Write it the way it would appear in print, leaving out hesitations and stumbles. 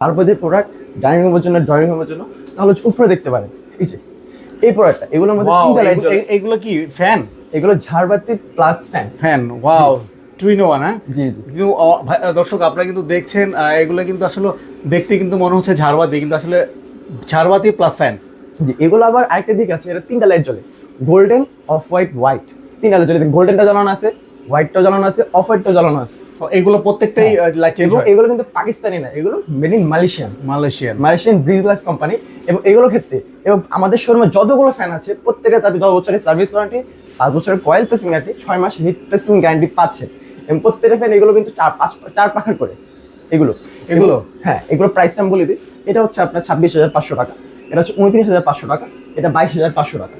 তারপর যে product dining রুমের জন্য, ড্রয়িং রুমের জন্য, তাহলে উপরে দেখতে পারেন এই যে এই প্রোডাক্টটা, এগুলোর মধ্যে তিনটা লাইট জ্বলে। এগুলো কি ফ্যান? এগুলো ঝাড়বাতি plus fan. Fan, wow, twin one. হ্যাঁ জি জি। কিন্তু দর্শক আপনারা কিন্তু দেখছেন এগুলো কিন্তু আসলে দেখতে কিন্তু মনে হচ্ছে ঝাড়বাতি, কিন্তু আসলে ঝাড়বাতি প্লাস ফ্যান। জি, এগুলো আবার আরেকটা দিক আছে, এটা তিনটা লাইট জ্বলে, গোল্ডেন, অফ হোয়াইট, হোয়াইট, তিনটা লাইট জ্বলে। গোল্ডেনটা জ্বালানো আছে, হোয়াইটটাও জ্বালানো আছে, অফ হোয়াইটটাও জ্বালানো আছে। এগুলো প্রত্যেকটাই লাইট চেঞ্জ হয়। এগুলো কিন্তু পাকিস্তানি না, এগুলো মেড ইন মালয়েশিয়ান ব্রিজলাক্স কোম্পানি। এবং এগুলোর ক্ষেত্রে এবং আমাদের শোরুমে যতগুলো ফ্যান আছে প্রত্যেকটা তার 10 বছরের সার্ভিস ওয়ারেন্টি, 5 বছরের কয়েল প্রেসিং গ্যারান্টি, 6 মাস হিট প্রেসিং গ্যারান্টি পাচ্ছে। এবং প্রত্যেকটা ফ্যান এগুলো কিন্তু 4 পাখার করে। এগুলো হ্যাঁ, এগুলো প্রাইসটা আমি বলে দিই। এটা হচ্ছে আপনার 26,500 টাকা, এটা হচ্ছে 29,500 টাকা, এটা 22,500 টাকা।